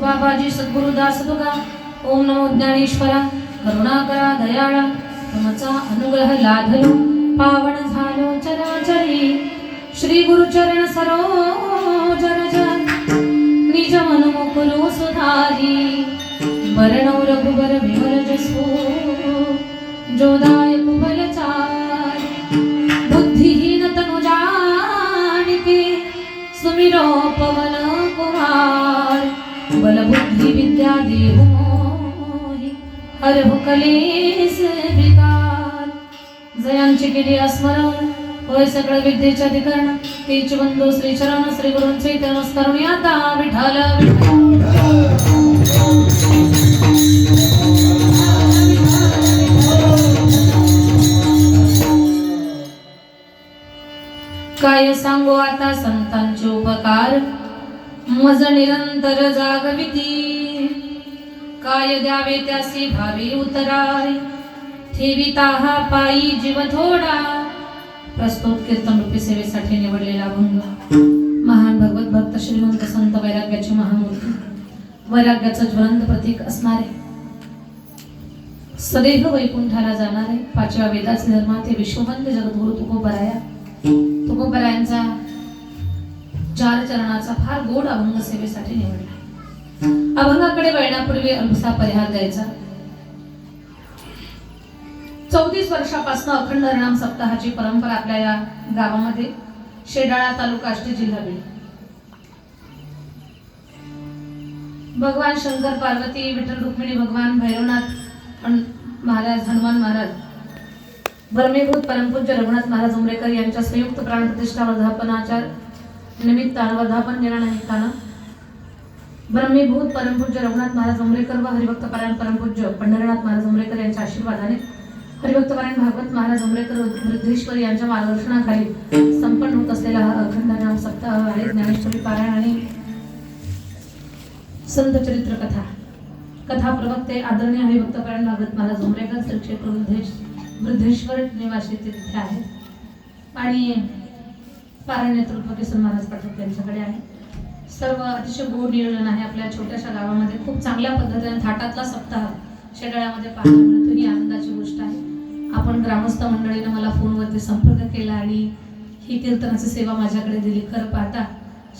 बाबाजी सद्गुरु दास तुका ओम नमो ज्ञानेश्वरा करुणाकरा दयाळा तुमचा अनुग्रह लाभलो पावन झालो चराचरी श्री गुरुचरण सरोज रज निज मन मुकुरु सुधारी वरणौ रघुबर विमल जसो जोदाय कुबल चार बुद्धिहीन तनु जानिके सुमिरो पवन कुमार बल बुद्धि विद्या देहु मोहि हरहु कलेस विकार जयांची केली स्मरण होय सगळ विद्येचे अधिकरण तेच बंधू श्री चरण श्री गुरूंचे नमस्कारुणी आता विठ्ठल काय सांगू आता संतांचे उपकार मज निरंतर जागविती काय द्यावे त्यासी भावी उतराय ठेविता हा पायी जीव थोडा प्रस्तुत कीर्तन रूपी सेवेसाठी निवडलेला अभंग महान भगवत भक्त श्रीमंत संत वैराग्याची महामूर्ती वैराग्याचं ज्वलंत प्रतीक असणारे सदैव वैकुंठाला जाणारे पाचव्या वेदाचे धर्माते विश्ववंद्य जगद्गुरु तुकोबरायांचा चार चरणाचा फार गोड अभंग सेवेसाठी निवडला। अभंगाकडे वळण्यापूर्वी अल्पसा परिहार द्यायचा। 34 वर्षापासून अखंड हरिनाम सप्ताहाची परंपरा आपल्या या गावामध्ये शेडाळा तालुका आष्टी जिल्हा बीड। भगवान शंकर पार्वती विठ्ठल रुक्मिणी भगवान भैरवनाथ महाराज हनुमान महाराज ब्रह्मीभूत परमपूज्य रघुनाथ महाराज उमरेकर यांच्या संयुक्त प्राण प्रतिष्ठा वर्धापनाच्या निमित्तानं वर्धापन दिनानिमित्तानं ब्रह्मीभूत परमपूज्य रघुनाथ महाराज उमरेकर व हरिभक्त पारायण परमपूज्य पंढरीनाथ महाराज उमरेकर यांच्या आशीर्वादाने हरिभक्त पारायण भागवत महाराज उमरेकर वृद्धेश्वर यांच्या मार्गदर्शनाखाली संपन्न होत असलेला हा अखंड हरिनाम सप्ताह आहे। ज्ञानेश्वरी पारायण आणि संत चरित्र कथा प्रवक्ते आदरणीय हरिभक्त पारायण भागवत महाराज उमरेकर श्री क्षेत्र वृद्धेश्वर निवासी तिथे आहे आणि पारायण नेतृत्व किसन महाराज पाठक यांच्याकडे आहे। सर्व अतिशय गोड नियोजन आहे। आपल्या छोट्याशा गावामध्ये खूप चांगल्या पद्धतीने थाटातला सप्ताह शेडाळ्यामध्ये पाहायला मिळतो ही आनंदाची गोष्ट आहे। आपण ग्रामस्थ मंडळीने मला फोनवरती संपर्क केला आणि ही कीर्तनाची सेवा माझ्याकडे दिली। खरं पाहता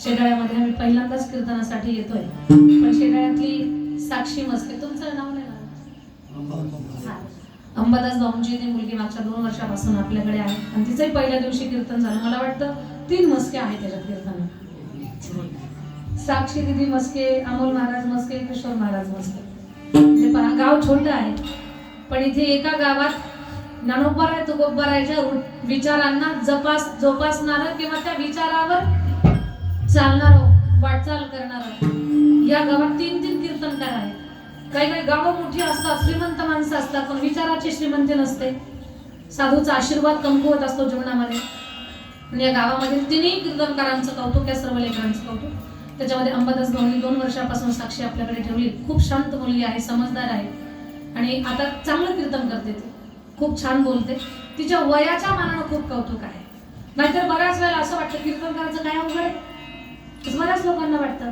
शेडाळ्यामध्ये आम्ही पहिल्यांदाच कीर्तनासाठी येतोय, पण शेडाळ्यातली साक्षी मस्के, तुमचं नाव नाही ना? अंबादास भाऊंची ती मुलगी मागच्या 2 वर्षापासून आपल्याकडे आहे आणि तिचंही पहिल्या दिवशी कीर्तन झालं। मला वाटतं 3 मस्के आहेत त्याच्यात कीर्तन। साक्षी दिदी मस्के, अमोल महाराज मस्के, किशोर महाराज मस्के। ते पहा गाव छोटं आहे, पण इथे एका गावात ज्ञानोबराय तुकोबरायच्या विचारांना जोपासणार किंवा त्या विचारावर चालणार वाटचाल करणार या गावात 3 कीर्तनकार आहेत। काही गावं मोठी असतात, श्रीमंत माणसं असतात, पण विचाराची श्रीमंती नसते। साधूचा आशीर्वाद कमकुवत असतो जीवनामध्ये. आणि या गावामधील तिन्ही कीर्तनकारांचं कौतुक, या सर्व लेकरांचं कौतुक. त्याच्यामध्ये अंबादास भाऊंनी 2 वर्षापासून साक्षी आपल्याकडे ठेवली. खूप शांत मुलगी आहे, समजदार आहे आणि आता चांगलं कीर्तन करते. ती खूप छान बोलते. तिच्या वयाच्या मानानं खूप कौतुक आहे. नाहीतर बऱ्याच वेळेला असं वाटतं कीर्तन करायचं काय अवघड आहे, बऱ्याच लोकांना वाटतं.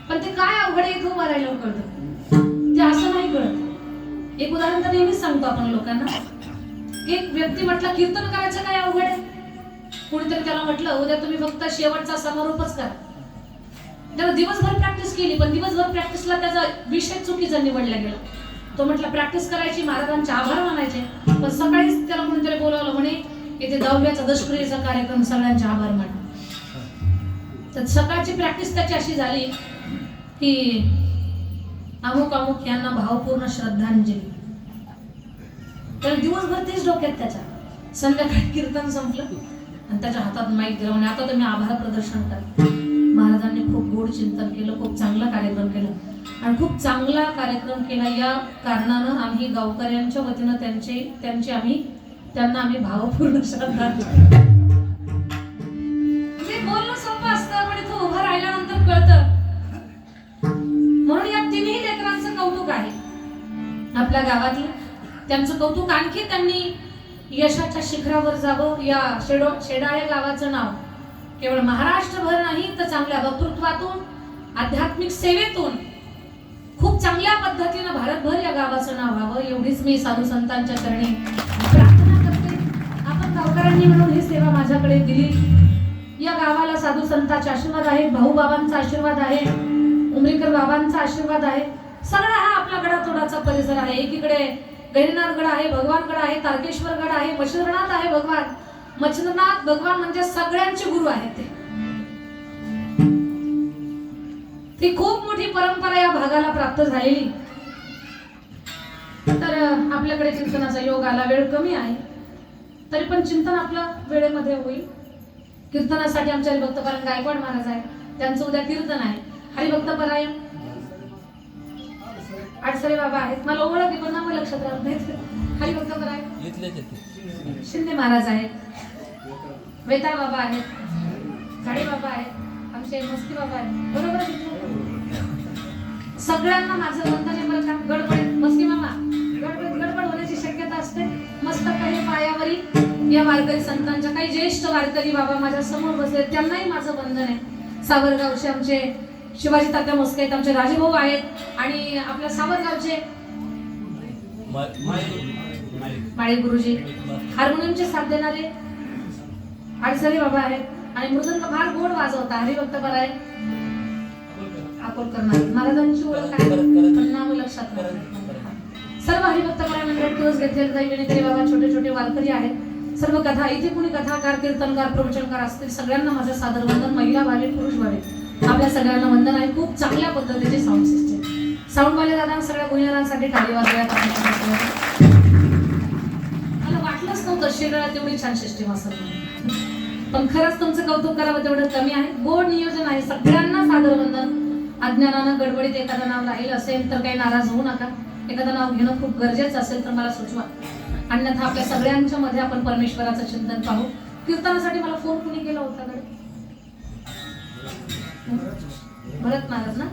पण ते काय अवघड आहे इथं उभं राहिलं कळतं. ते असं नाही कळत. एक उदाहरण तर नेहमीच सांगतो आपण लोकांना. एक व्यक्ती म्हटलं कीर्तन करायचं काय अवघड आहे. कुणीतरी त्याला म्हटलं उद्या तुम्ही फक्त शेवटचा समारोपच करा. त्याला दिवसभर प्रॅक्टिस केली, पण दिवसभर प्रॅक्टिसला त्याचा विषय चुकीचा निवडला गेला. तो म्हटला प्रॅक्टिस करायची, महाराजांचे आभार मानायचे, पण सकाळीच त्याला कुणीतरी बोलावलं, म्हणे इथे 10व्याचा दशक्रियेचा कार्यक्रम, सगळ्यांचे आभार माना. तर सकाळची प्रॅक्टिस त्याची अशी झाली की अमुक अमुक यांना भावपूर्ण श्रद्धांजली. तर दिवसभर तेच डोक्यात त्याच्या. संध्याकाळी कीर्तन संपलं आणि त्याच्या हातात माईक दिला, म्हणजे आता तुम्ही आभार प्रदर्शन करा. महाराजांनी खूप गोड चिंतन केलं, खूप चांगला कार्यक्रम केला आणि खूप चांगला कार्यक्रम केला. या कारणानं आम्ही गावकऱ्यांच्या वतीनं त्यांना आम्ही भावपूर्ण श्रद्धांजली. बोलणं सोपं असतं, पण इथं उभं राहिल्यानंतर कळतं. म्हणून या तिन्ही लेकरांचं कौतुक आहे आपल्या गावातलं. त्यांचं कौतुक आणखी त्यांनी यशाच्या शिखरावर जावं. या शेडाळे गावाचं नाव केवळ महाराष्ट्रभर नाही तर चांगल्या वक्तृत्वातून, आध्यात्मिक सेवेतून खूप चांगल्या पद्धतीनं भारतभर या गावाचं नाव व्हावं, एवढीच मी साधू संतांच्या चरणी प्रार्थना करते. आपण गावकऱ्यांनी म्हणून ही सेवा माझ्याकडे दिली. या गावाला साधू संतांचे आशीर्वाद आहे, भाऊ बाबांचा आशीर्वाद आहे, उमरीकर बाबांचा आशीर्वाद आहे. सगळा हा आपला गडातोडाचा परिसर आहे. एकीकडे गैरीनाथ गड आहे, भगवान गड आहे, तारकेश्वर गड आहे, मच्छिंद्रनाथ आहे. मच्छिंद्रनाथ भगवान म्हणजे सगळ्यांचे गुरु आहेत. ती खूप मोठी परंपरा या भागाला प्राप्त झालेली. तर आपल्याकडे चिंतनाचा योग आला. वेळ कमी आहे तरी पण चिंतन आपलं वेळेमध्ये होईल. कीर्तनासाठी आमचे हरिभक्तपरायण गायकवाड महाराज आहे, त्यांचं उद्या कीर्तन आहे. हरिभक्तपरायण आडसरे बाबा आहेत, मला ओळख आहे पण नाव लक्षात राहत नाही. हरिभक्तपरायण शिंदे महाराज आहेत, वेताळ बाबा आहेत, झाडे बाबा आहेत, आमचे मस्की बाबा आहेत. बरोबर सगळ्यांना माझं वंदन आहे. बरं का गडबड मस्की मामा, गडबड होण्याची शक्यता असते. मस्त काही पायावरी या वारकरी संतांच्या काही ज्येष्ठ वारकरी बाबा माझ्या समोर बसले, त्यांनाही माझं वंदन आहे. सावरगावचे आमचे शिवाजी तात्या मोस्के आहेत, आमचे राजेभाऊ आहेत आणि आपल्या सावरगावचे माळी गुरुजी, हार्मोनियमचे साथ देणारे आडसरे बाबा आहेत आणि मृदंग फार गोड वाजवता हरिभक्तपरायण अकोलकर महाराजांची ओळख आहे पण नाव लक्षात नाही. सर्व हरिभक्तपरायण मंडळ दिवस घेतलेले दैविणीकरी बाबा छोटे छोटे वारकरी आहेत. सर्व कथा इथे कुणी कथाकार, कीर्तनकार, प्रवचनकार असतील सगळ्यांना माझं सादर वंदन. महिला वाले, पुरुष वाले आपल्या सगळ्यांना वंदन आहे. खूप चांगल्या पद्धतीचे साऊंड सिस्टम. साऊंड वाले दादा सगळ्या गुन्हेगारांसाठी टाळी वाजवण्यात मला वाटलंच नव्हतं शिराळ्यात तेवढी छान सिस्टीम असेल, पण खरंच तुमचं कौतुक करावं तेवढं कमी आहे. गोड नियोजन आहे. सगळ्यांना सादर वंदन. अज्ञानानं गडबडीत एखादं नाव राहील असेल तर काही नाराज होऊ नका. एखादं नाव घेणं खूप गरजेचं असेल तर मला सुचवा, अन्यथा आपल्या सगळ्यांच्या मध्ये आपण परमेश्वराचं चिंतन पाहू. कीर्तनासाठी मला फोन कुणी केला होता कडे? भरत महाराज ना.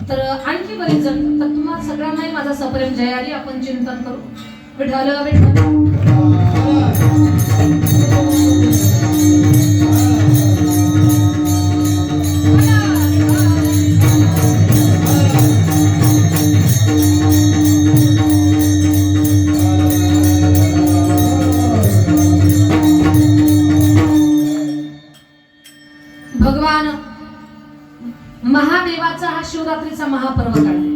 तर आणखी बरेच जण. तर तुम्हाला सगळ्यांनाही माझा सप्रेम जयारी. आपण चिंतन करू. विठ्ठल भगवान महादेवाचा हा शिवरात्रीचा महापर्व काळ आहे.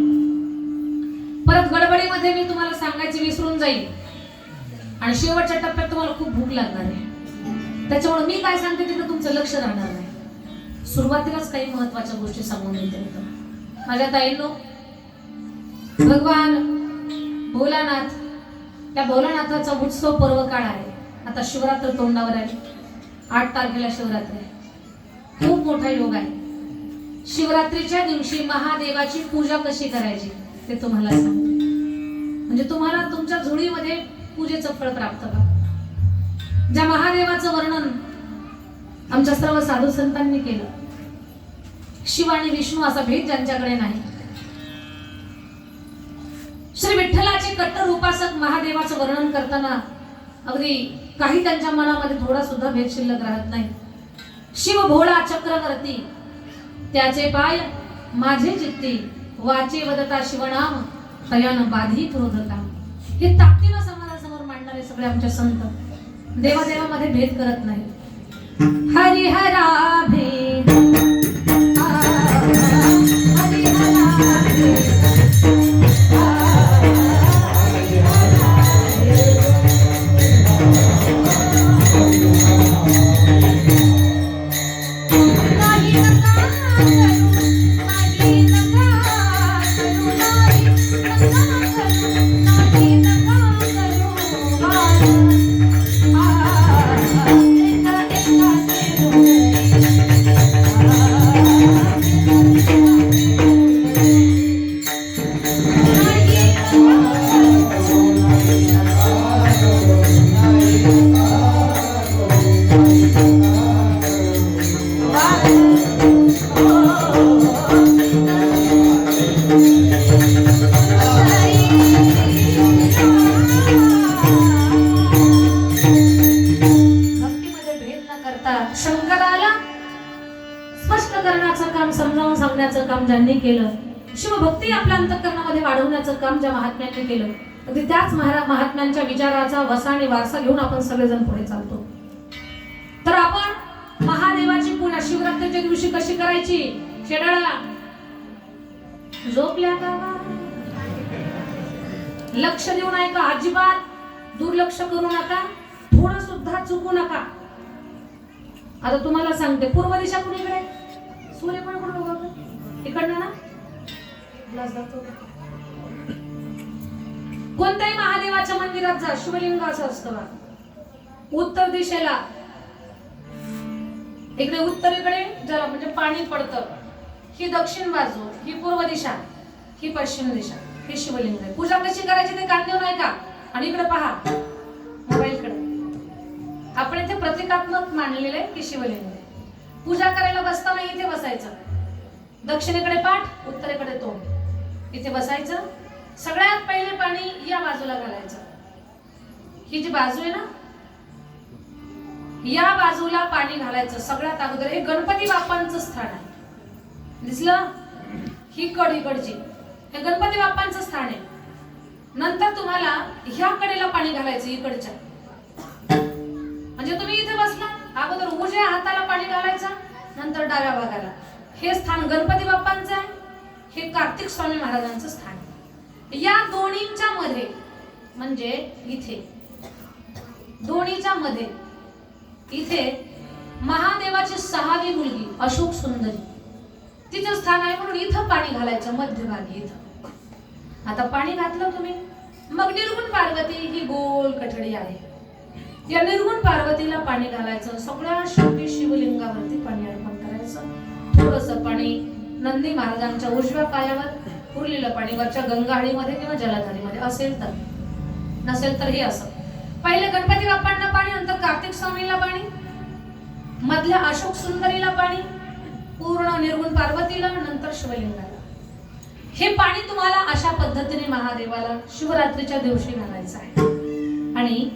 परत गडबडीमध्ये मी तुम्हाला सांगायचे विसरून जाईल आणि शेवटच्या टप्प्यात तुम्हाला खूप भूक लागणार आहे. त्याच्यामुळे मी काय सांगते तिथे तुमचं लक्ष राहणार नाही. सुरुवातीलाच काही महत्वाच्या गोष्टी सांगून देते. माझ्या ताईंनो, भगवान भोलानाथ, त्या भोलानाथाचा उत्सव पर्व काळ आहे. आता शिवरात्र तोंडावर आहे. 8 तारखेला शिवरात्री आहे. खूप मोठा योग आहे. शिवरात्रीच्या दिवशी महादेवाची पूजा कशी करायची ते तुम्हाला सांगते. म्हणजे तुम्हाला तुमच्या झोळीमध्ये पूजेचं फळ प्राप्त व्हावं. ज्या महादेवाचं वर्णन आमच्या सर्व साधू संतांनी केलं, शिव आणि विष्णू असा भेद ज्यांच्याकडे नाही, श्री विठ्ठलाचे कट्टर उपासक महादेवाचं वर्णन करताना अगदी काही त्यांच्या मनामध्ये थोडा सुद्धा भेद शिल्लक राहत नाही. शिव भोळा चक्रवर्ती, त्याचे पाय माझे चित्ती, वाचे वदता शिवनाम तयान बाधित रोधता. हे ताकदीनं समाजासमोर मांडणारे सगळे आमचे संत देवादेवामध्ये भेद करत नाही. हरिहरा भेद, हरिहरा भेद, काम ज्यांनी केलं, शिवभक्ती आपल्या अंतःकरणामध्ये वाढवण्याचं काम ज्या महात्म्यांनी केलं, तर त्याच महात्म्यांच्या विचाराचा वसा आणि वारसा घेऊन आपण सगळेजण पुढे चालतो. तर आपण महादेवाची पूजा शिवरात्रीच्या दिवशी कशी करायची? शेडाळा झोपल्या का? लक्ष देऊ नका, अजिबात दुर्लक्ष करू नका, थोडं सुद्धा चुकू नका. आता तुम्हाला सांगते, पूर्व दिशा कुणीकडे? सूर्य पण कुठे बघा, इकडनं ना. कोणत्याही महादेवाच्या मंदिरात जा, शिवलिंग असं असतं बा. उत्तर दिशेला, इकडे उत्तरेकडे ज्याला म्हणजे पाणी पडतं, ही दक्षिण बाजू, ही पूर्व दिशा, ही पश्चिम दिशा, हे शिवलिंग आहे. पूजा कशी करायची ते कान देऊ नाही का? आणि इकडे पहा, मोबाईलकडे आपण इथे प्रतिकात्मक मांडलेलं आहे की शिवलिंग आहे. पूजा करायला बसताना इथे बसायचं, दक्षिणेकडे पाठ, उत्तरेकडे तोंड, इथे बसायचं. सगळ्यात पहिले पाणी या बाजूला घालायचं. ही जी बाजू आहे ना, या बाजूला पाणी घालायचं सगळ्यात अगोदर. हे गणपती बाप्पांचं स्थान आहे, दिसलं? ही कड इकडची, हे गणपती बाप्पांचं स्थान आहे. नंतर तुम्हाला ह्या कडेला पाणी घालायचं, इकडच्या. म्हणजे तुम्ही इथे बसला, अगोदर उजव्या हाताला पाणी घालायचं, नंतर डाव्या भागाला. हे स्थान गणपती बाप्पांचं आहे, हे कार्तिक स्वामी महाराजांचं स्थान आहे. या दोन्हींच्या मध्ये म्हणजे इथे, दोन्हीच्या मध्ये इथे महादेवाची 6वी मुलगी अशोक सुंदरी, तिचं स्थान आहे, म्हणून इथं पाणी घालायचं मध्यभागी इथं. आता पाणी घातलं तुम्ही, मग निर्गुण पार्वती ही गोल कठडी आहे, या निर्गुण पार्वतीला पाणी घालायचं. सगळ्या शेवटी शिवलिंगावरती पाणी अर्पण करायचं. थोडंसं पाणी नंदी महाराजांच्या उजव्या पायावर, उरलेलं पाणी वरच्या गंगाहळीमध्ये किंवा जलधारीमध्ये असेल तर, नसेल तर हे असं. पहिले गणपती बाप्पांना पाणी, नंतर कार्तिक स्वामीला पाणी, मधल्या अशोक सुंदरीला पाणी, पूर्ण निर्गुण पार्वतीला, नंतर शिवलिंगाला. हे पाणी तुम्हाला अशा पद्धतीने महादेवाला शिवरात्रीच्या दिवशी घालायचं आहे. आणि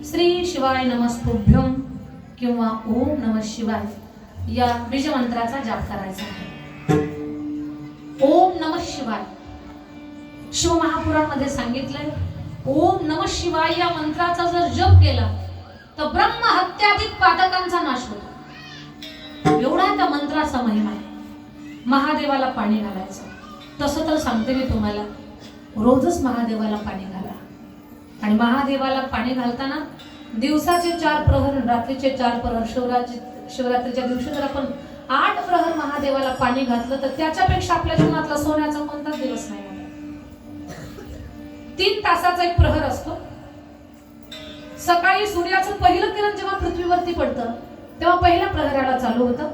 श्री शिवाय नमस्तुभ्यम किंवा ओम नमः शिवाय या बीज मंत्राचा जाप करायचा आहे. ओम नमः शिवाय शिव महापुराणामध्ये सांगितलंय, ओम नमः शिवाय या मंत्राचा जर जप केला तर ब्रह्म हत्याधिक पातकांचा नाश होतो. एवढा त्या मंत्राचा महिमा आहे. महादेवाला पाणी घालायचं. तसं तर सांगते मी तुम्हाला, रोजच महादेवाला पाणी घाला. आणि महादेवाला पाणी घालताना दिवसाचे 4 प्रहर, रात्रीचे 4 प्रहर, शिवरात्रीच्या दिवशी जर आपण 8 प्रहर महादेवाला पाणी घातलं तर त्याच्यापेक्षा आपल्या जीवनातला सोन्याचा कोणताच दिवस नाही. 3 तासाचा एक प्रहर असतो. सकाळी सूर्याचं पहिलं किरण जेव्हा पृथ्वीवरती पडतं तेव्हा पहिल्या प्रहराला चालू होतं.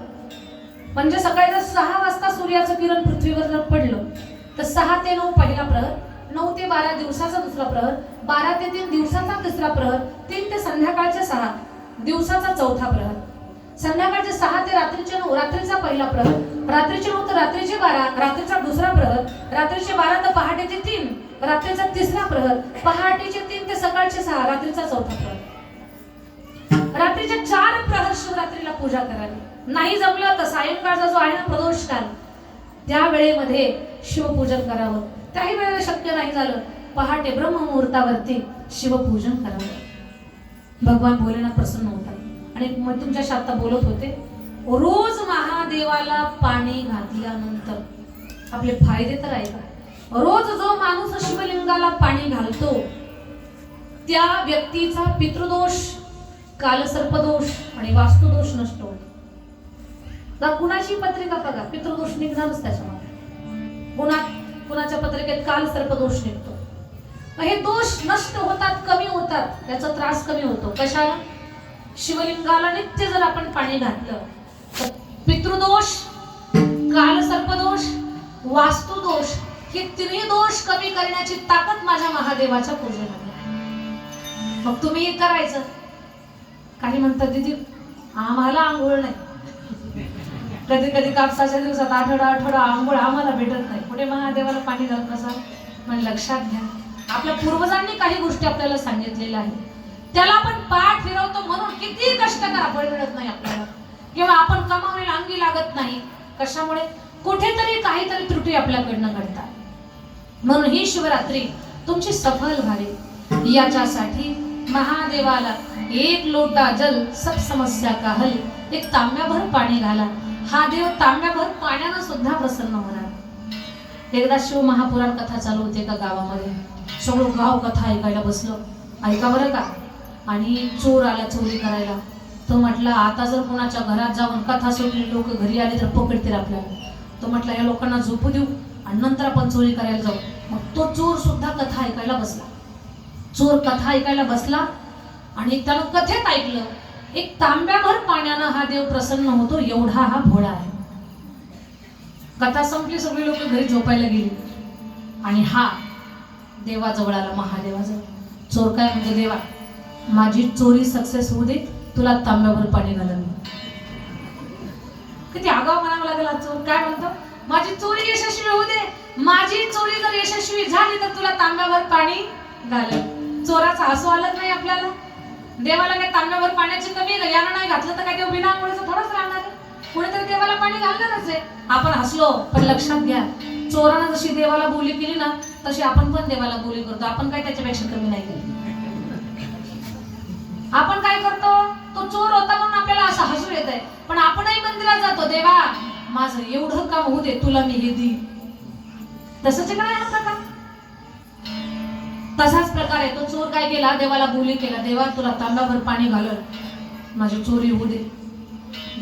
म्हणजे सकाळी जर 6 वाजता सूर्याचं किरण पृथ्वीवर जर पडलं तर 6 ते 9 पहिला प्रहर, 9 ते 12 दिवसाचा दुसरा प्रहर, 12 ते 3 दिवसाचा तिसरा प्रहर, 3 ते संध्याकाळचे 6 दिवसाचा चौथा प्रहर, संध्याकाळचे 6 ते रात्रीचे 9, रात्रीचा पहिला प्रहर, रात्रीचे 9 तर रात्रीचे 12, रात्रीचा दुसरा प्रहर, रात्रीचे 12 तर पहाटेचे 3, रात्रीचा तिसरा प्रहर, पहाटेचे 3 ते सकाळचे 6, रात्रीचा चौथा प्रहर. रात्रीचे 4 प्रहर शिवरात्रीला पूजा करावी. नाही जमलं तर सायंकाळचा जो आहे ना प्रदोष काल, त्या वेळेमध्ये शिवपूजन करावं. त्याही वेळेला शक्य नाही झालं, पहाटे ब्रह्ममुहूर्तावरती शिवपूजन करावं. भगवान भोलेनाथ प्रसन्न होतात. आणि मग तुमच्याशी आता बोलत होते, रोज महादेवाला पाणी घातल्यानंतर आपले फायदे तर आहे का? रोज जो माणूस शिवलिंगाला पाणी घालतो त्या व्यक्तीचा पितृदोष, कालसर्पदोष आणि वास्तुदोष नष्ट होतो. कुणाची पत्रिका बघा, पितृदोष निघणारच त्याच्यामध्ये. कुणाच्या पत्रिकेत कालसर्पदोष निघतो. हे दोष नष्ट होतात, कमी होतात, याचा त्रास कमी होतो. कशाला? शिवलिंगाला नित्य जर आपण पाणी घातलं तर पितृदोष, कालसर्पदोष, वास्तुदोष हे तिन्ही दोष कमी करण्याची ताकद माझ्या महादेवाच्या पूजेमध्ये. मग तुम्ही हे करायचं. काही म्हणतात दीदी आम्हाला आंघोळ नाही, कधी कधी कापसाच्या दिवसात आठवडा आंघोळ आम्हाला भेटत नाही, कुठे महादेवाला पाणी घालत बसा. पण लक्षात घ्या, आपल्या पूर्वजांनी काही गोष्टी आपल्याला सांगितलेल्या आहेत, त्याला आपण पाठ फिरवतो म्हणून किती कष्ट करा फळ मिळत नाही आपल्याला, किंवा आपण कमावलेला अंगी लागत नाही. कशामुळे? कुठेतरी काहीतरी त्रुटी आपल्याकडनं घडतात. म्हणून ही शिवरात्री तुमची सफल व्हावी याच्यासाठी महादेवाला 1 लोटा जल सब समस्या का हल, एक तांब्याभर पाणी घाला. हा देव तांब्याभर पाण्यानं सुद्धा प्रसन्न होणार. एकदा शिव महापुराण कथा चालू होते एका गावामध्ये. सगळं गाव कथा ऐकायला बसलं. ऐका बरं का. आणि चोर आला चोरी करायला. तो म्हटला आता जर कोणाच्या घरात जाऊन कथा सुटली, लोक घरी आले तर पकडतील आपल्याला. तो म्हटला या लोकांना झोपू देऊ आणि नंतर आपण चोरी करायला जाऊ. मग तो चोर सुद्धा कथा ऐकायला बसला. चोर कथा ऐकायला बसला आणि त्यानं कथेत ऐकलं एक तांब्याभर पाण्यानं हा देव प्रसन्न होतो, एवढा हा भोळा आहे. कथा संपली, सगळी लोक घरी झोपायला गेली आणि हा देवाजवळ आला, महादेवाजवळ. चोर काय म्हणजे, देवा माझी चोरी सक्सेस होऊ दे, तुला तांब्याभर पाणी घालन. किती आगाव म्हणावं लागेल. चोर काय म्हणतो, माझी चोरी यशस्वी होऊ दे, माझी चोरी जर यशस्वी झाली तर तुला तांब्याभर पाणी घालन. चोराचा हसू आलत नाही आपल्याला. देवाला काय तांब्याभर पाण्याची कमी आहे? यानं नाही घातलं तर काय देव बिना आंघोळीचं थोडंच राहणार आहे? कुणीतरी देवाला पाणी घालणारच आहे. आपण हसलो, पण लक्षात घ्या, चोरानं जशी देवाला बोली केली ना, तशी आपण पण देवाला बोली करतो. आपण काय त्याच्यापेक्षा कमी नाही केली. आपण काय करतो, तो चोर होता म्हणून आपल्याला असं हसू येत आहे, पण आपणही मंदिरात जातो, देवा माझं एवढं काम होऊ दे, तुला मी हे देईन. तसंच काय हा प्रकार? तसाच प्रकार आहे. तो चोर काय केला, देवाला बोली केला, देवा तुला तांब्याभर पाणी घालल, माझी चोरी होऊ दे.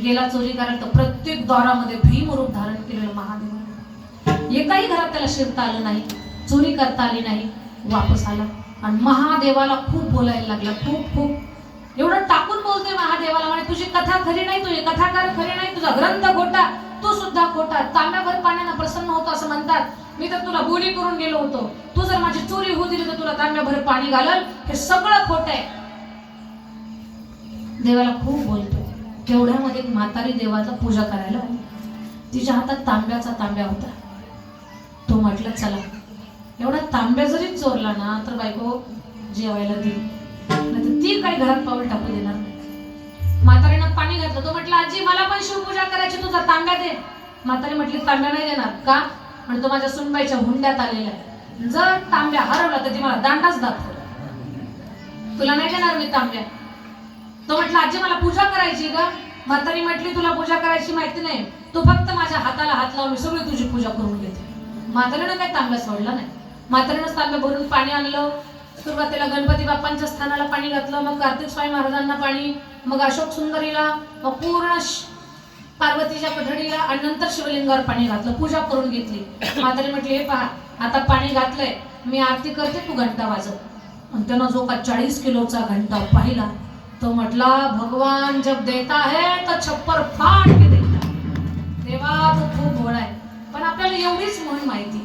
गेला चोरी करायला, तर प्रत्येक द्वारामध्ये भीम रूप धारण केलेलं महादेवाने. एकाही घरात त्याला शिरता आलं नाही, चोरी करता आली नाही. वापस आला आणि महादेवाला खूप बोलायला लागला. खूप एवढं टाकून बोलते महादेवाला, म्हणे तुझी कथा खरी नाही, तुझे कथाकार खरे नाही, तुझा ग्रंथ खोटा, तू सुद्धा खोटा. तांब्याभर पाण्यानं प्रसन्न होतो असं म्हणतात. मी तर तुला बोली करून गेलो होतो, तू जर माझी चोरी होऊ दिली तर तुला तांब्याभर पाणी घालल. हे सगळं खोट आहे. देवाला खूप बोलतो. तेवढ्यामध्ये म्हातारी देवाचा पूजा करायला, तिच्या हातात तांब्याचा तांब्या होता. तो म्हटलं चला, एवढा तांब्या जरी चोरला ना तर बायको जेवायला दे, नाही ती काही घरात पाऊल टाकू देणार नाही. म्हातारीनं पाणी घातलं. तो म्हटलं आजी मला पण शिवपूजा करायची, तुझा तांब्या दे. म्हातारी म्हटली तांब्या नाही देणार का? म्हणजे तो माझ्या सुनबाईच्या हुंड्यात आलेला आहे, जर तांब्या हरवला तर ती मला दांडाच दाखवला, तुला नाही देणार मी तांब्या. तो म्हटला आजी मला पूजा करायची का? म्हातारी म्हटली तुला पूजा करायची माहिती नाही, तू फक्त माझ्या हाताला हात लावून मी सगळी तुझी पूजा करून घेते. म्हातारीनं काही तांब्या सोडला नाही. म्हातारीनं तांब्या भरून पाणी आणलं. सुरुवातीला गणपती बाप्पांच्या स्थानाला पाणी घातलं, मग कार्तिक स्वामी महाराजांना पाणी, मग अशोक सुंदरीला, मग पूर्ण पार्वतीच्या कठडीला आणि नंतर शिवलिंगावर पाणी घातलं. पूजा करून घेतली. म्हातारी म्हटली हे पहा आता पाणी घातलंय, मी आरती करते, तू घंटा वाजव. आणि त्यानं जो का 40 किलोचा घंटा पाहिला, तो म्हटला भगवान जब देता है तो छप्पर फाड़ के देता. देवा तो खूप भोळा आहे. पण आपल्याला एवढीच म्हण माहिती,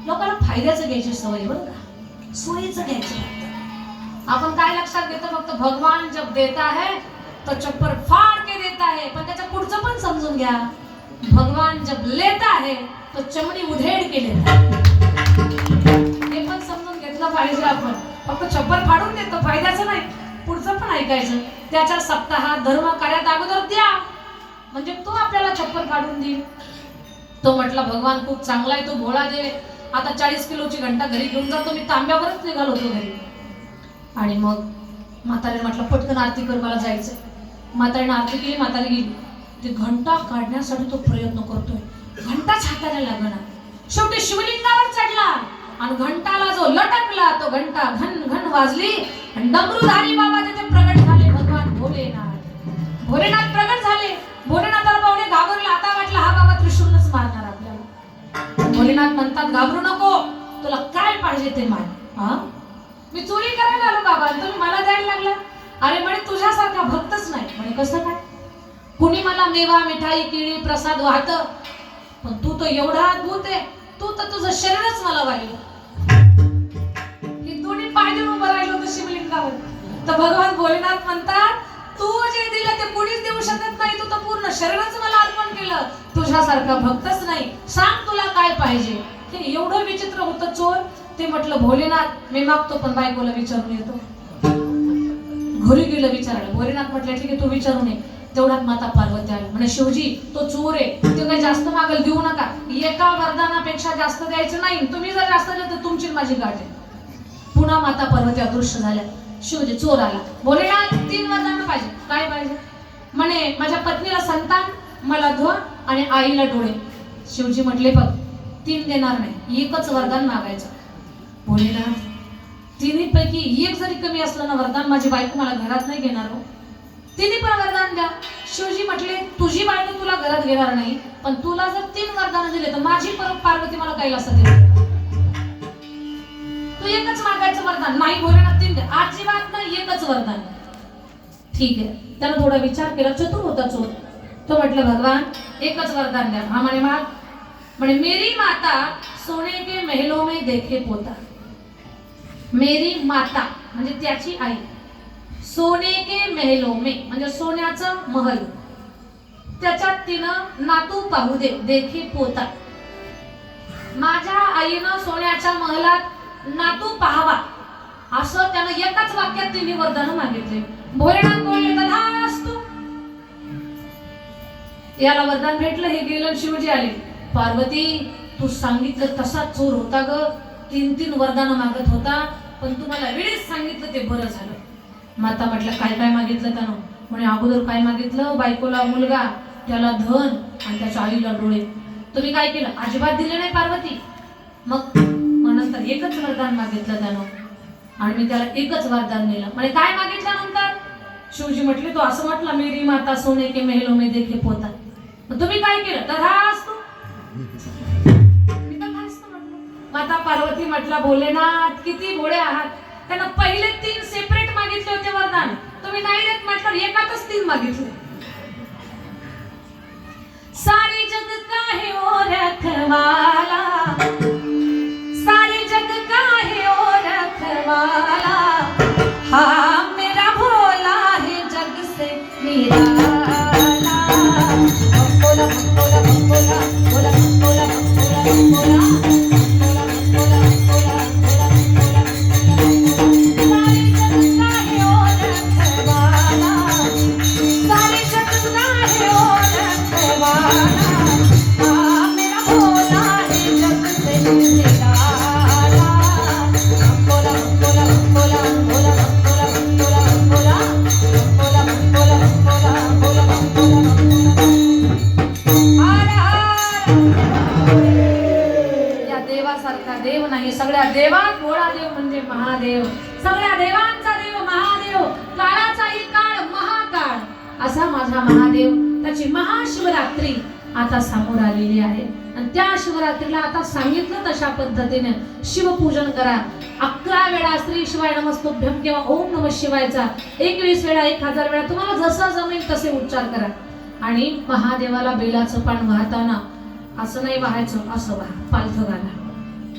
लोकांना फायद्याचं घ्यायची सवय बरं का, सोयीचं घ्यायचं. आपण काय लक्षात घेतो फक्त भगवान जब देता है तो चप्पल फाड़ के देता है, पण त्याच्या पुढचं पण समजून घ्या, भगवान जब लेता है तो चमडी उधेड के लेता है. हे पण समजून घेतलं पाहिजे आपण. फक्त चप्पल फाडून देतो फायद्याचं नाही, पुढचं पण ऐकायचं. त्याच्या सप्ताहात धर्म कार्यात अगोदर द्या, म्हणजे तो आपल्याला चप्पल फाडून देईल. तो म्हटला भगवान खूप चांगला आहे, तो भोळा देव. आता 40 किलोची घंटा घरी घेऊन जातो, मी तांब्यावरच निघालो होतो घरी. आणि मग म्हातारीने म्हटलं पटकन आरती कर, मला जायचं. म्हातारीने आरती केली, म्हातारी गेली. ते घंटा काढण्यासाठी तो प्रयत्न करतोय, घंटाच हाताला लागणार. शेवटी शिवलिंगावर चढला आणि घंटाला जो लटकला तो घंटा घन घन वाजली आणि डमरूधारी बाबा तिथे प्रगट झाले. भगवान भोलेनाथ, भोलेनाथ प्रगट झाले. भोलेनाथाला पाहुणे घाबरले. आता वाटलं हा बाबा त्रिशूलच मारणार आपल्याला. भोलेनाथ म्हणतात घाबरू नको, तुला काय पाहिजे ते माग. हा, मी चोरी करायला आलो बाबा, तुम्ही मला द्यायला लागला. अरे म्हणे तुझ्यासारखा भक्तच नाही. म्हणे कसं काय? कुणी मला मेवा मिठाई केळी प्रसाद वाहत, पण तू तर एवढा अद्भुत आहे, तू तर तुझं शरीरच मला वाहिलं. ही दोन्ही पाय देऊन उभं राहिलो होतं शिवलिंगावर. तर भगवान भोलेनाथ म्हणतात तू जे दिलं ते कुणीच देऊ शकत नाही, तू तर पूर्ण शरीरच मला अर्पण केलं, तुझ्यासारखा भक्तच नाही, सांग तुला काय पाहिजे. हे एवढं विचित्र होतं चोर. ते म्हटलं भोलेनाथ मी मागतो पण बायकोला विचारून येतो. घरी गेलं विचारायला. भोलेनाथ म्हटलं ठीक आहे तू विचारून ये. तेवढ्यात माता पार्वती आली. म्हणे शिवजी तो चोर आहे, तो काही जास्त मागेल देऊ नका, एका वरदानापेक्षा जास्त द्यायचं नाही, तुम्ही जर जास्त दिलं तर तुमची माझी गाठ आहे. पुन्हा माता पार्वती अदृश्य झाल्या. शिवजी चोर आला. भोलेनाथ 3 वरदान पाहिजे. काय पाहिजे? म्हणे माझ्या पत्नीला संतान, मला धन आणि आईला डोळे. शिवजी म्हटले बघ 3 देणार नाही, एकच वरदान मागायचं. भोलेनाथ 3 पैकी एक जरी कमी असलं ना वरदान, माझी बायको मला घरात नाही घेणार हो, 3 पण वरदान द्या. शिवजी म्हटले तुझी बायको तुला घरात घेणार नाही, पण तुला जर 3 वरदान दिले तर माझी पार्वती मला कैलासात देईल. तू एकच मागायचं वरदान. नाही भोलेनाथ 3 द्या. अजिबात नाही, एकच वरदान. ठीक आहे. त्यानं थोडा विचार केला. चतुर होता चोर. तो म्हटलं भगवान एकच वरदान द्या. हा म्हणे माग. म्हणे मेरी माता सोने के महलों में देखे पोता. मेरी माता म्हणजे त्याची आई, सोने के महलों में म्हणजे सोन्याचं महल, त्याच्यात तिनं नातू पाहू दे, देखे पोता. माझ्या आईनं सोन्याच्या महलात नातू पाहावा, असं त्यानं एकाच वाक्यात 3 वरदान मागितले. भोलेनाथ बोलले तथास्तु. याला वरदान भेटलं. हे गेलं. शिवजी आले. पार्वती तू सांगितलं तसा चोर होता ग, 3 वरदान मागत होता, पण तुम्हाला वेळेस सांगितलं ते बरं झालं. माता म्हटलं काय काय मागितलं त्यानं? म्हणे अगोदर काय मागितलं? बायकोला मुलगा, त्याला धन आणि त्याच्या आईला डोळे. तुम्ही काय केलं? अजिबात दिले नाही पार्वती. मग नंतर एकच वरदान मागितलं त्यानं आणि मी त्याला एकच वरदान दिलं. म्हणे काय मागितलं नंतर? शिवजी म्हटले तो असं म्हटला मेरी माता सोने के महलों में देखे पोता. तुम्ही काय केलं? तथास्तु. माता पार्वती म्हटला भोलेनाथ किती भोळे आहात, त्यांना पहिले 3 सेपरेट मागितले होते वरदान, तुम्ही नाही देत म्हटलं एकातच 3 मागितले. सारी जग का है ओ रखवाला, सारी जग का है ओ रखवाला, हाँ मेरा भोला है जग से निराला. भोला भोला भोला भोला भोला भोला भोला. देव नाही, सगळ्या देवात भोळा देव म्हणजे महादेव. सगळ्या देवांचा देव महादेव, काळाचाही काळ महाकाळ असा माझा महादेव. त्याची महाशिवरात्री आता समोर आलेली आहे आणि त्या शिवरात्रीला आता सांगितलं तशा पद्धतीने शिवपूजन करा. 11 वेळा श्री शिवाय नमस्तुभ्यम किंवा ओम नमः शिवायचा 21 वेळा 1000 वेळा तुम्हाला जसा जमेल तसे उच्चार करा. आणि महादेवाला बेलाचं पान वाहताना असं नाही वाहायचं, असं वाहा, पालथं घाला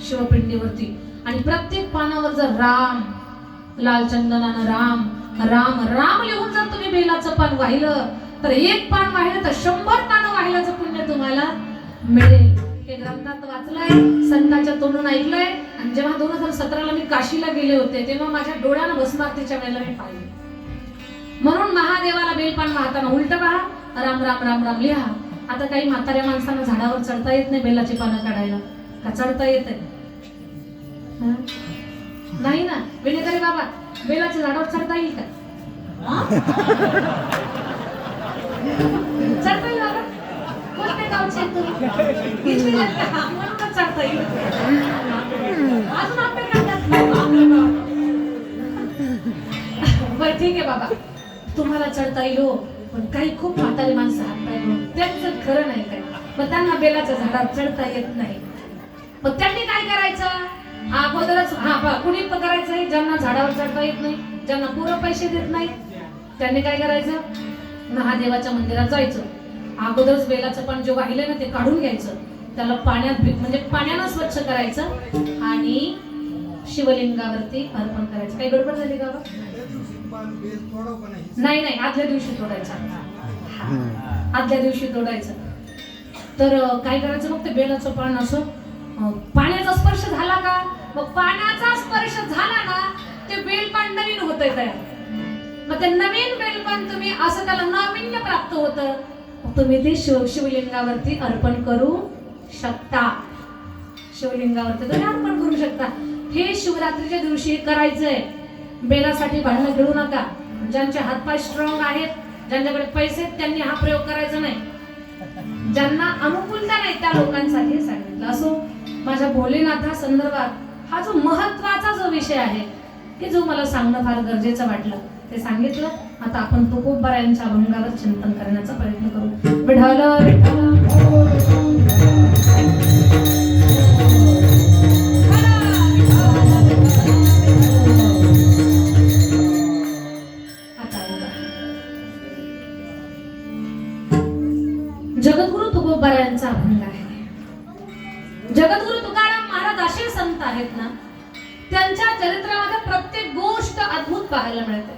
शिवपिंडीवरती. आणि प्रत्येक पानावर जर राम लाल चंदनानं राम राम राम लिहून जर तुम्ही बेलाचं पान वाहिलं तर एक पान वाहिलं तर 100 पानं वाहिल्याचं पुण्य तुम्हाला मिळेल. हे ग्रंथात वाचलंय, संतांच्या तोंडून ऐकलंय. आणि जेव्हा 2017ला मी काशीला गेले होते तेव्हा माझ्या डोळ्यानं भस्मारतीच्या वेळेला मी पाहिले. म्हणून महादेवाला बेलपान वाहताना उलट पहा, राम राम राम राम लिहा. आता काही म्हाताऱ्या माणसांना झाडावर चढता येत नाही बेलाची पानं काढायला, का चढता येत नाही ना? विनेकरी बाबा, बेलाच्या झाडावर चढता येईल का? चढता येईल बाबा? कोणत्या गावचे आहेत तुम्ही? म्हणूनच चढता येईल. अजून आपल्या करतात बरं ठीक आहे बाबा, तुम्हाला चढता येईल हो, पण काही खूप म्हातारी माणसं हात पाय त्यांचं खरं नाही काय, मग त्यांना बेलाच्या झाडावर चढता येत नाही. मग त्यांनी काय करायचं? अगोदरच कुणी करायचं, ज्यांना झाडावर चढता येत नाही, ज्यांना पुरं पैसे देत नाही, त्यांनी काय करायचं? महादेवाच्या मंदिरात जायचं, अगोदरच बेलाचं पान जे वाहिलं ना ते काढून घ्यायचं, त्याला पाण्यात म्हणजे पाण्यानं स्वच्छ करायचं आणि शिवलिंगावरती अर्पण करायचं. काही गडबड झाली का? नाही नाही, आदल्या दिवशी तोडायचं, आदल्या दिवशी तोडायचं. तर काय करायचं? मग ते बेलाचं पान असं पाण्याचा स्पर्श झाला का? मग पाण्याचा स्पर्श झाला ना ते बेलपान नवीन होतंय तयार. मग ते नवीन बेलपान तुम्ही असं त्याला नाविन्य प्राप्त होतं, तुम्ही ते शिवलिंगावरती अर्पण करू शकता. शिवलिंगावरती तुम्ही अर्पण करू शकता. हे शिवरात्रीच्या दिवशी करायचंय. बेलासाठी भांडणं घेऊ नका. ज्यांचे हातपाय स्ट्रॉंग आहेत, ज्यांच्याकडे पैसे आहेत, त्यांनी हा प्रयोग करायचा नाही. ज्यांना अनुकूलता नाही त्या लोकांसाठी सांगितलं. असो, माझ्या भोलेनाथा संदर्भात हा जो महत्वाचा जो विषय आहे की जो मला सांगणं फार गरजेचं वाटलं ते सांगितलं. आता आपण तुकोबारायांच्या अभंगावर चिंतन करण्याचा प्रयत्न करू. विठ्ठल जगद्गुरु तुकोबारायांचा अभंग आहे. जगद्गुरु तुकाराम महाराज असे संत आहेत ना, त्यांच्या चरित्रामध्ये प्रत्येक गोष्ट अद्भुत पाहायला मिळते.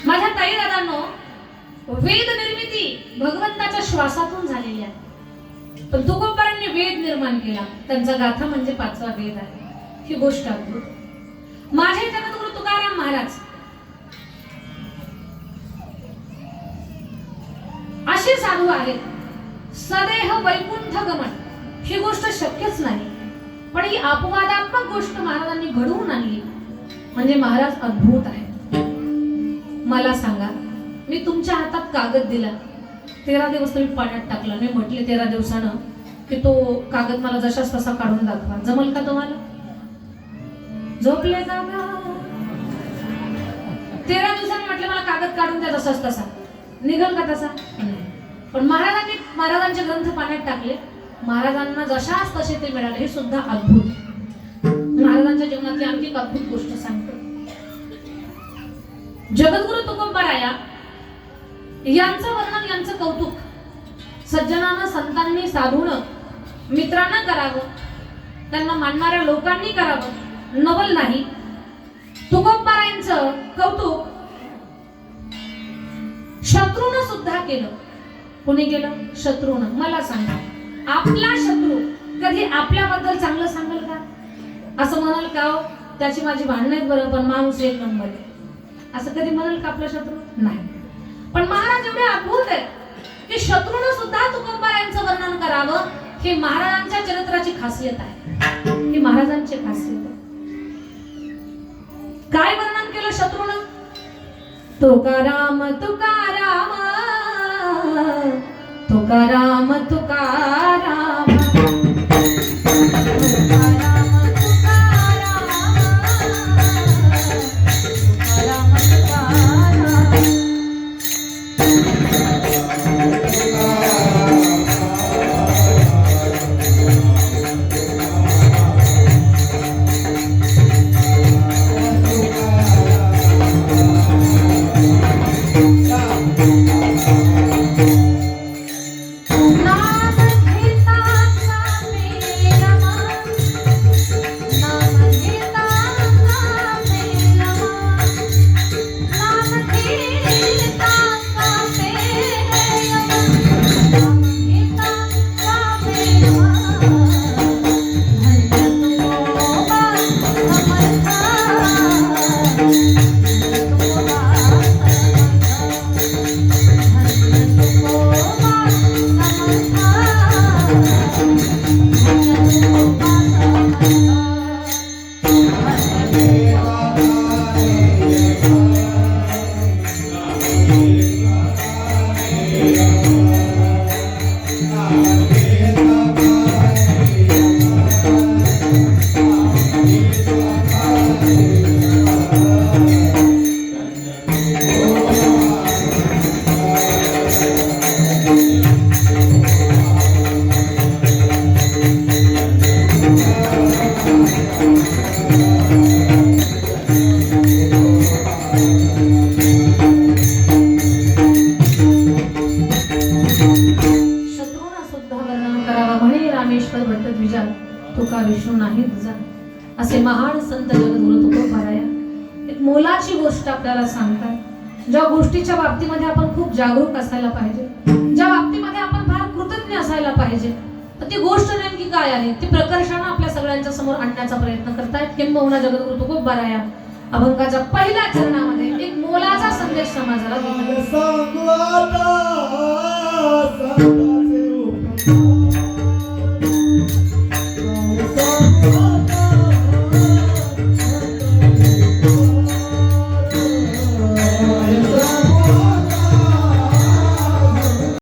माझ्या ताई दादांनो, वेद निर्मिती भगवंताच्या श्वासातून झालेली आहे, पण तुकोबारांनी वेद निर्माण केला. त्यांचा गाथा म्हणजे 5वा वेद आहे. ही गोष्ट अद्भुत. माझे जगद्गुरु तुकाराम महाराज असे साधू आहेत, सदेह वैकुंठ गमन. ही गोष्ट शक्यच नाही, पण ही अपवादात्मक गोष्ट महाराजांनी घडवून आणली म्हणजे महाराज अद्भुत आहे. मला सांगा, मी तुमच्या हातात कागद दिला, 13 दिवस तुम्ही पाण्यात टाकला, मी म्हटले 13 दिवसानं की तो कागद मला जशाच तसा काढून दाखवा, जमल का तुम्हाला? झोपले का? 13 दिवसांनी म्हटले मला कागद काढून द्या जसाच तसा, निघल का तसा? पण महाराजांचे ग्रंथ पाण्यात टाकले, महाराजांना जशाच तसे ते मिळाले. हे सुद्धा अद्भुत. महाराजांच्या जीवनातली आणखी एक अद्भुत गोष्ट सांगतो. जगद्गुरु तुकोबाराया यांचं वर्णन, यांचं कौतुक सज्जनानं, संतांनी, साधूनं, मित्रांना करावं, त्यांना मानणाऱ्या लोकांनी करावं, नवल नाही. तुकोबारायांचं कौतुक शत्रूनं सुद्धा केलं. कोणी केलं? शत्रूनं. मला सांगा, आपला शत्रू कधी आपल्याबद्दल चांगलं सांगेल का? असं म्हणाल का हो त्याची माझी भांडणं आहेत बरं, पण माणूस एक नंबर आहे, असं कधी म्हणाल का आपला शत्रू? नाही. पण महाराज एवढे अद्भुत आहेत की शत्रूनं सुद्धा तुकोबारायांचं वर्णन करावं. हे महाराजांच्या चरित्राची खासियत आहे. ही महाराजांची खासियत आहे. काय वर्णन केलं शत्रूनं? तुकाराम तुकाराम तुकाराम तुकाराम नाद घेता शत्रूंना सुद्धा वर्णन करावा म्हणे रामेश्वर भट्टद्विजा तुका विष्णू नाही तुझा. असे महान संत जगद्गुरु तुकोबाराया एक मोलाची गोष्ट आपल्याला सांगतात, ज्या गोष्टीच्या बाबतीमध्ये आपण खूप जागरूक असायला पाहिजे, ज्या बाबतीमध्ये आपण फार कृतज्ञ असायला पाहिजे. तर ती गोष्ट नेमकी काय आहे ती प्रकर्षाने आपल्या सगळ्यांच्या समोर आणण्याचा प्रयत्न करतायत किंबहुना जगद्गुरु तुकोबाराया अभंगाच्या पहिल्या चरणामध्ये एक मोलाचा संदेश समाजाला देतात.